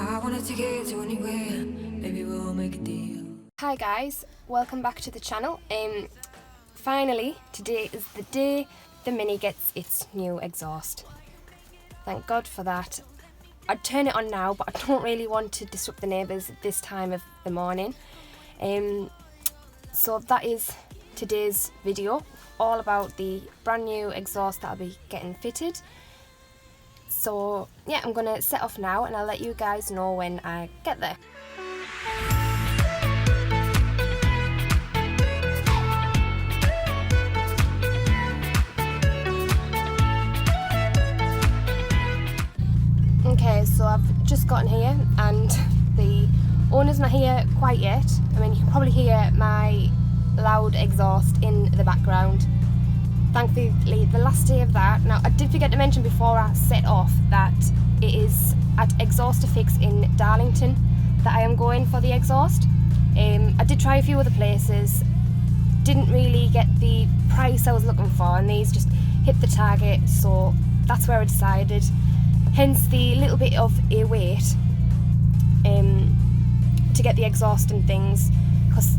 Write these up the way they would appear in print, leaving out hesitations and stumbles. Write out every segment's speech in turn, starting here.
I wanna take it to anywhere. Maybe we'll make a deal. Hi guys, welcome back to the channel. Finally, today is the day the Mini gets its new exhaust. Thank God for that. I'd turn it on now, but I don't really want to disrupt the neighbours at this time of the morning. So that is today's video, all about the brand new exhaust that I'll be getting fitted. So yeah, I'm gonna set off now and I'll let you guys know when I get there. Okay, so I've just gotten here and the owner's not here quite yet. I mean, you can probably hear my loud exhaust in the background. Thankfully, the last day of that. Now, I did forget to mention before I set off that it is at Exhauster Fix in Darlington that I am going for the exhaust. I did try a few other places, didn't really get the price I was looking for, and these just hit the target, so that's where I decided. Hence the little bit of a wait to get the exhaust and things, because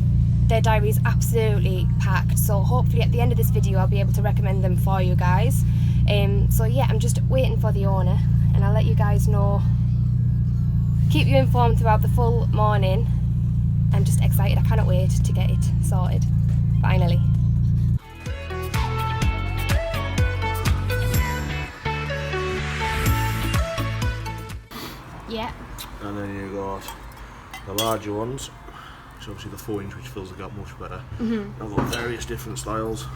their diary is absolutely packed, so hopefully at the end of this video I'll be able to recommend them for you guys. So yeah, I'm just waiting for the owner and I'll let you guys know, keep you informed throughout the full morning. I'm just excited, I cannot wait to get it sorted, finally. Yeah. And then you got the larger ones, which obviously the 4-inch, which fills the gap much better. I've got various different styles.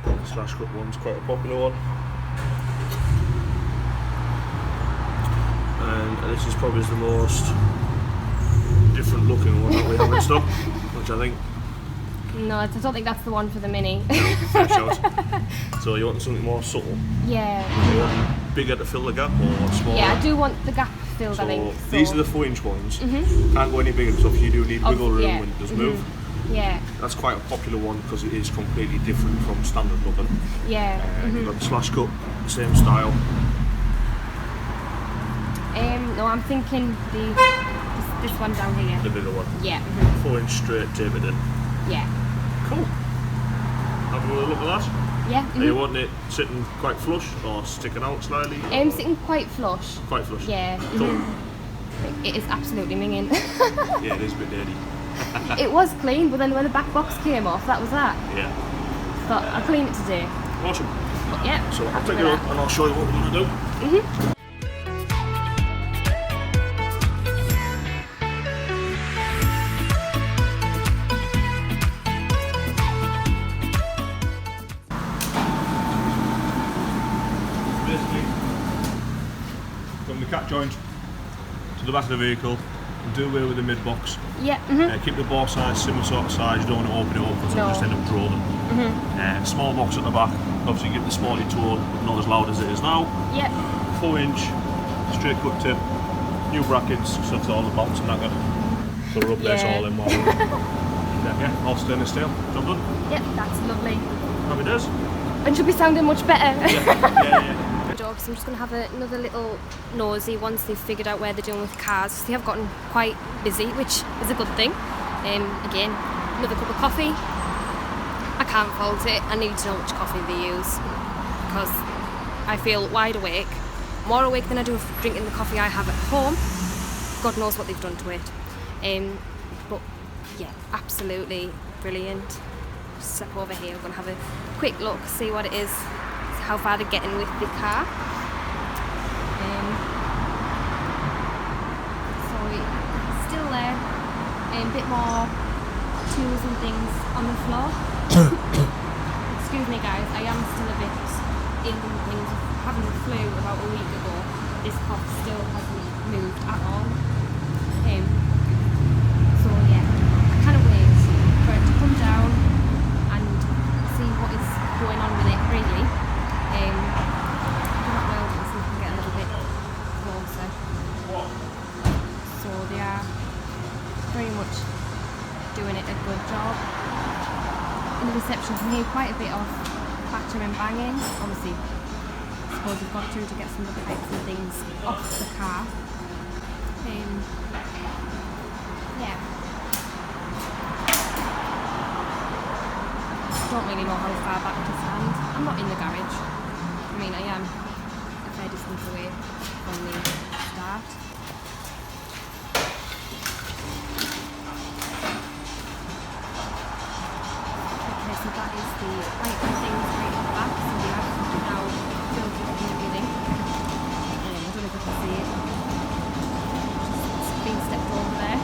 The slash cut one's quite a popular one. And this is probably the most different looking one that we have in stock, which I think... No, I don't think that's the one for the Mini. No, fair shout. So you want something more subtle? Yeah. You want bigger to fill the gap or smaller? Yeah, I do want the gap filled, so I think. So these are the 4-inch ones. Can't go any bigger, so if you do need wiggle room yeah. when it does move. Yeah. That's quite a popular one because it is completely different from standard looking. Yeah. You've got the slash cut, same style. No, I'm thinking this one down here. The bigger one. Yeah. 4-inch straight tapered in. Yeah. Cool. Have a look at that. Yeah. Are you wanting it sitting quite flush or sticking out slightly? Sitting quite flush. Quite flush. Yeah. Cool. It is absolutely minging. Yeah, it is a bit dirty. It was clean, but then when the back box came off, that was that. Yeah. But I'll clean it today. Awesome. But yeah. So I'll take it up and I'll show you what we're going to do. From the cat joint to the back of the vehicle, and do away with the mid box. Yeah. Keep the bore size similar sort of size, you don't want to open it up because it'll just end up drawing. Small box at the back, obviously give the sporty tone, but not as loud as it is now. Yeah. 4-inch, straight cut tip, new brackets, so it's all the bolts and that good. So we'll replace all them while yeah, all stainless steel, job done. Yeah, that's lovely. Happy days. And should be sounding much better. Yeah. Dogs. I'm just going to have another little nosy once they've figured out where they're doing with cars. They have gotten quite busy, which is a good thing. Again, another cup of coffee. I can't fault it. I need to know which coffee they use because I feel wide awake, more awake than I do drinking the coffee I have at home. God knows what they've done to it. But yeah, absolutely brilliant. Step over here. I'm going to have a quick look, see what it is. How far they're getting with the car. So it's still there. A bit more tools and things on the floor. Excuse me guys, I am still a bit in things. Having the flu about a week ago. This cough still hasn't moved at all. So yeah, I cannot wait for it to come down and see what is going on with it really. So they are very much doing it a good job. In the reception you can hear quite a bit of clattering and banging. Obviously, I suppose we've got to get some of the pipes and things off the car. Yeah. Don't really know how far back to stand. I'm not in the garage. I mean, I am a fair distance away from the start. Okay, so that is the white things right at the back. So we have now filled with everything. I don't know if you can see it. Just being stepped over there.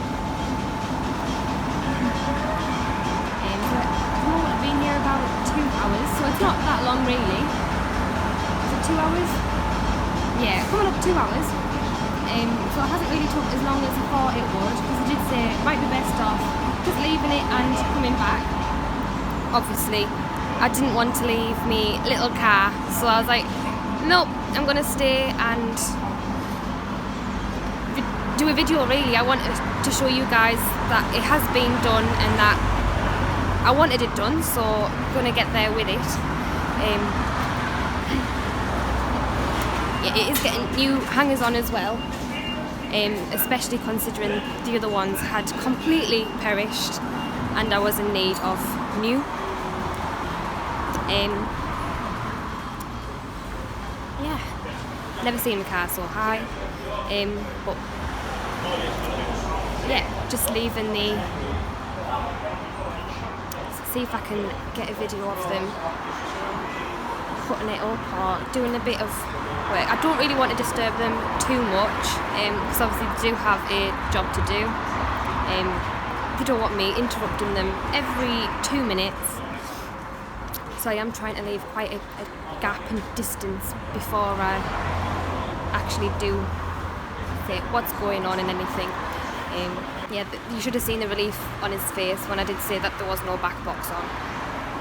I've been here about 2 hours, so it's not that long really. Is it 2 hours? Yeah, coming up 2 hours. So it hasn't really took as long as I thought it would, because I did say it might be best off just leaving it and coming back. Obviously, I didn't want to leave me little car, so I was like, nope, I'm gonna stay and do a video really. I wanted to show you guys that it has been done and that I wanted it done, so I'm gonna get there with it. Yeah, it is getting new hangers on as well, especially considering the other ones had completely perished and I was in need of new. Yeah, never seen the car so high, but yeah, just leaving the. See if I can get a video of them putting it up or doing a bit of work. I don't really want to disturb them too much, because obviously they do have a job to do. They don't want me interrupting them every 2 minutes, so I am trying to leave quite a gap and distance before I actually do say what's going on and anything. Yeah, you should have seen the relief on his face when I did say that there was no back box on,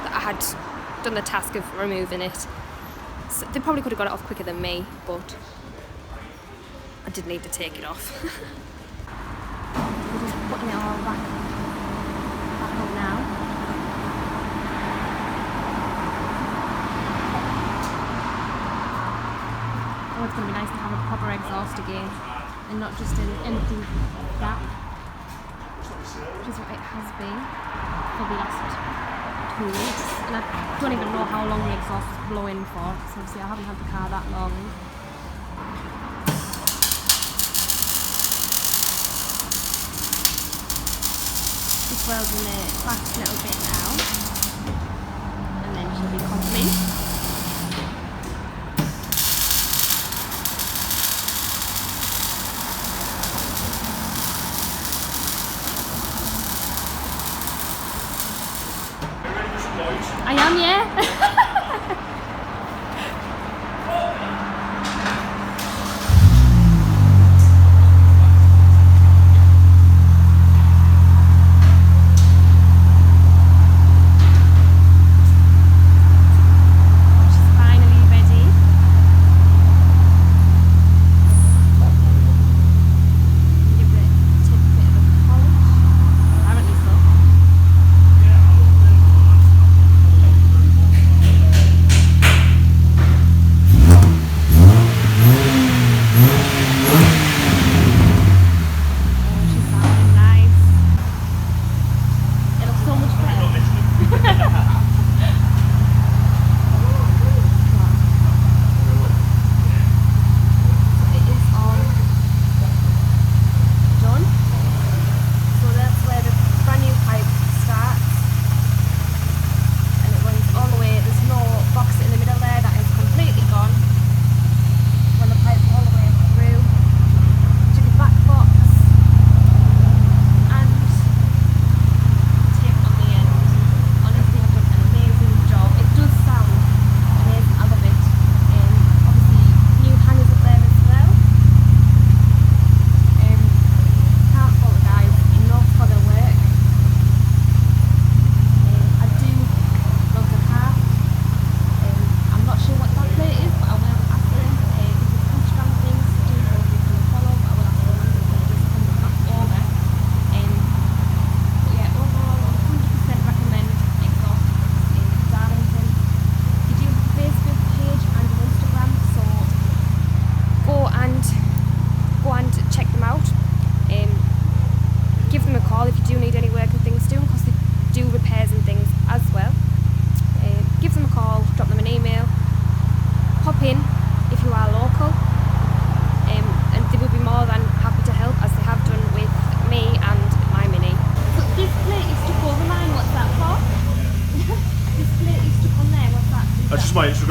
that I had done the task of removing it. So they probably could have got it off quicker than me, but I did need to take it off. We're just putting it all back up now. Oh, it's going to be nice to have a proper exhaust again and not just an empty gap, which is what it has been for the last 2 weeks. And I don't even know how long the exhaust is blowing for, because obviously I haven't had the car that long. Just welding it back a little bit now, and then she'll be complete. I am, yeah.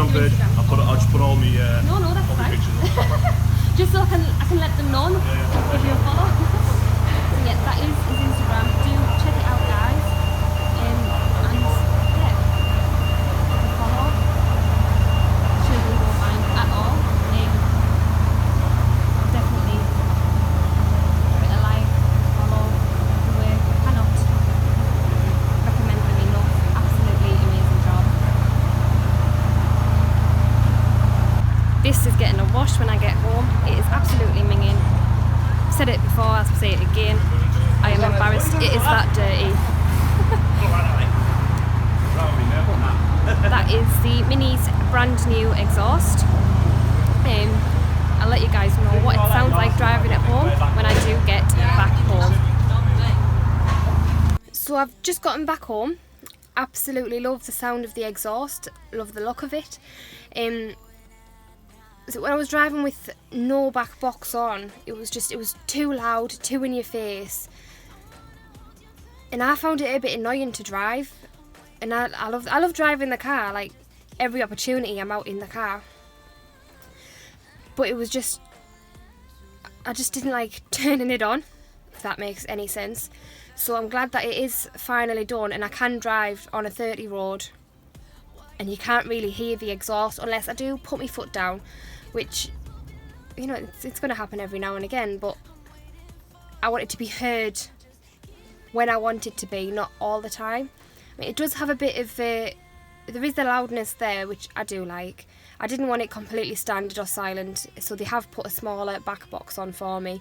Instagram page. I'll just put all my No, that's all my fine. pictures up. Just so I can let them know. Give you a follow. So yeah, that is his Instagram. Do check it out, guys. And yeah, follow. Sure you won't mind at all. Definitely give it a like, follow, everywhere. Cannot recommend them enough. Absolutely amazing job. This is getting a wash when I get home. It is absolutely minging. I've said it before, I'll say it again. I am embarrassed. It is that dirty. That is the Mini's brand new exhaust. I'll let you guys know what it sounds like driving it home when I do get back home. So I've just gotten back home. Absolutely love the sound of the exhaust. Love the look of it. So when I was driving with no back box on, it was too loud, too in your face. And I found it a bit annoying to drive. And I love driving the car, like every opportunity I'm out in the car. But it was just, I just didn't like turning it on, if that makes any sense. So I'm glad that it is finally done and I can drive on a 30 road. And you can't really hear the exhaust unless I do put my foot down, which, you know, it's going to happen every now and again, but I want it to be heard when I want it to be, not all the time. I mean, it does have a bit of there is the loudness there, which I do like. I didn't want it completely standard or silent, so they have put a smaller back box on for me.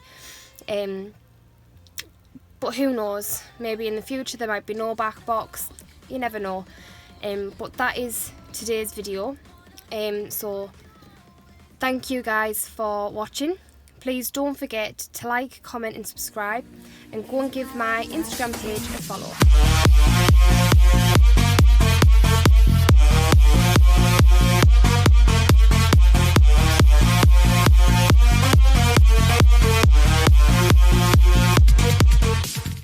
But who knows, maybe in the future there might be no back box, you never know. But that is today's video. So thank you guys for watching. Please don't forget to like, comment and subscribe, and go and give my Instagram page a follow.